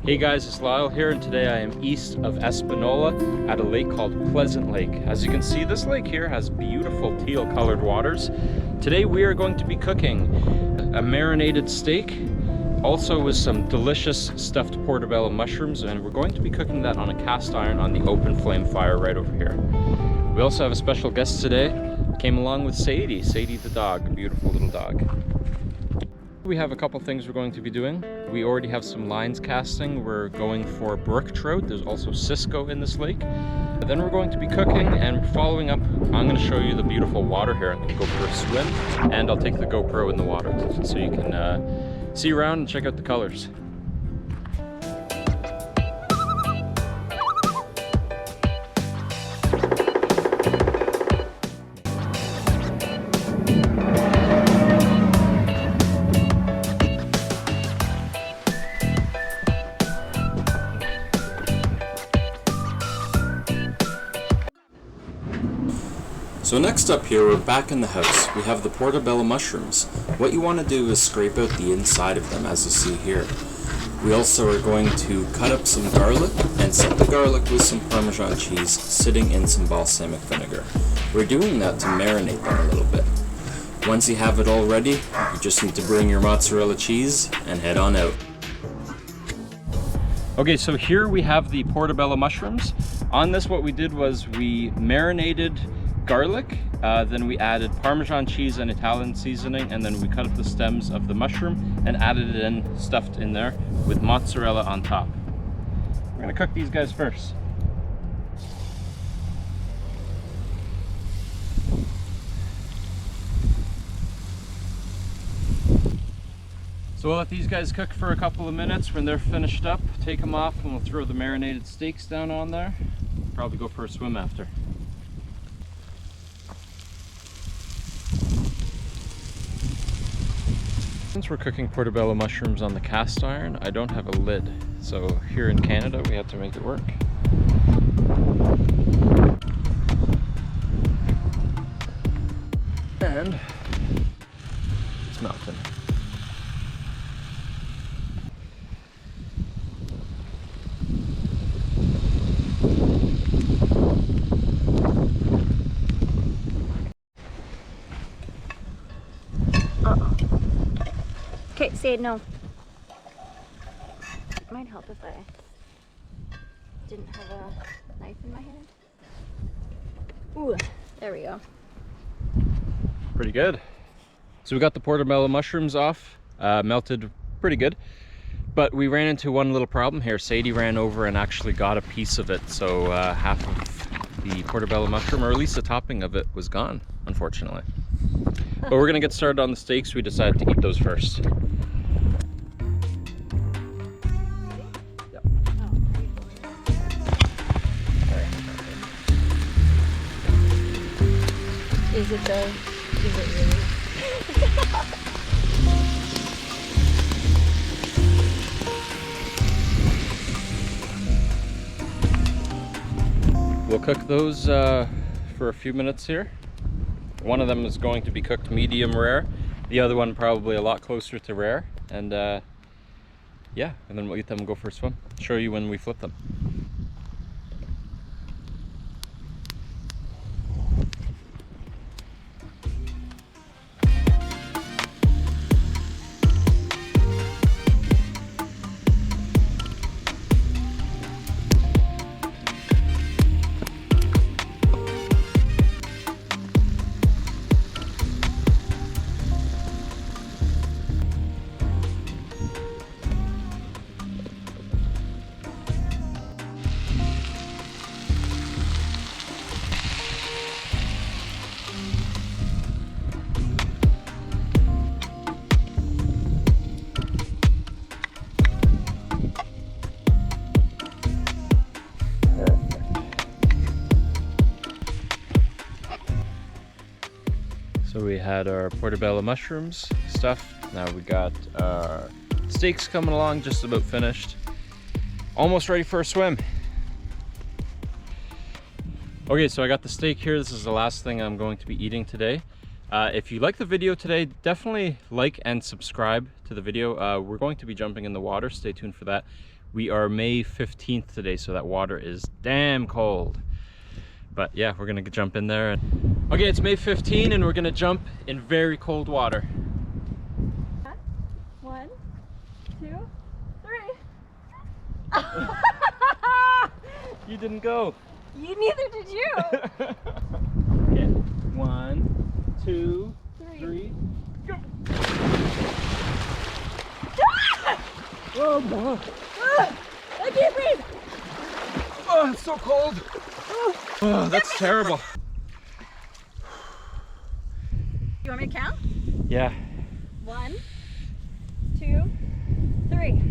Hey guys, it's Lyle here, and today I am east of Esponola at a lake called Pleasant Lake. As you can see, this lake here has beautiful teal colored waters. Today we are going to be cooking a marinated steak, also with some delicious stuffed portobello mushrooms, and we're going to be cooking that on a cast iron on the open flame fire right over here. We also have a special guest today. Came along with Sadie the dog, a beautiful little dog. We have a couple things we're going to be doing. We already have some lines casting. We're going for brook trout. There's also Cisco in this lake. Then we're going to be cooking, and following up, I'm going to show you the beautiful water here. I'm going to go for a swim, and I'll take the GoPro in the water so you can see around and check out the colors. So next up here, we're back in the house. We have the portobello mushrooms. What you want to do is scrape out the inside of them, as you see here. We also are going to cut up some garlic and set the garlic with some Parmesan cheese sitting in some balsamic vinegar. We're doing that to marinate them a little bit. Once you have it all ready, you just need to bring your mozzarella cheese and head on out. Okay, so here we have the portobello mushrooms. On this, what we did was we marinated garlic, then we added Parmesan cheese and Italian seasoning, and then we cut up the stems of the mushroom and added it in, stuffed in there with mozzarella on top. We're gonna cook these guys first. So we'll let these guys cook for a couple of minutes. When they're finished up, take them off, and we'll throw the marinated steaks down on there. Probably go for a swim after. Since we're cooking portobello mushrooms on the cast iron, I don't have a lid. So here in Canada, we had to make it work. And it's melting. Okay, say no. It might help if I didn't have a knife in my hand. Ooh, there we go. Pretty good. So we got the portobello mushrooms off, melted pretty good. But we ran into one little problem here. Sadie ran over and actually got a piece of it. So half of the portobello mushroom, or at least the topping of it, was gone, unfortunately. But we're gonna get started on the steaks. We decided to eat those first. Yep. Is it though? Is it really? We'll cook those for a few minutes here. One of them is going to be cooked medium rare. The other one probably a lot closer to rare. And yeah, and then we'll eat them and go for a swim. Show you when we flip them. So we had our portobello mushrooms stuffed. Now we got our steaks coming along, just about finished. Almost ready for a swim. Okay, so I got the steak here. This is the last thing I'm going to be eating today. If you like the video today, definitely like and subscribe to the video. We're going to be jumping in the water. Stay tuned for that. We are May 15th today, so that water is damn cold. But yeah, we're gonna jump in there. Okay, it's May 15 and we're gonna jump in very cold water. 1, 2, 3. You didn't go. You neither did you. Okay, 1, 2, 3, go. Oh no. I can't breathe. Oh, it's so cold. Oh, that's terrible. You want me to count? Yeah. 1, 2, 3.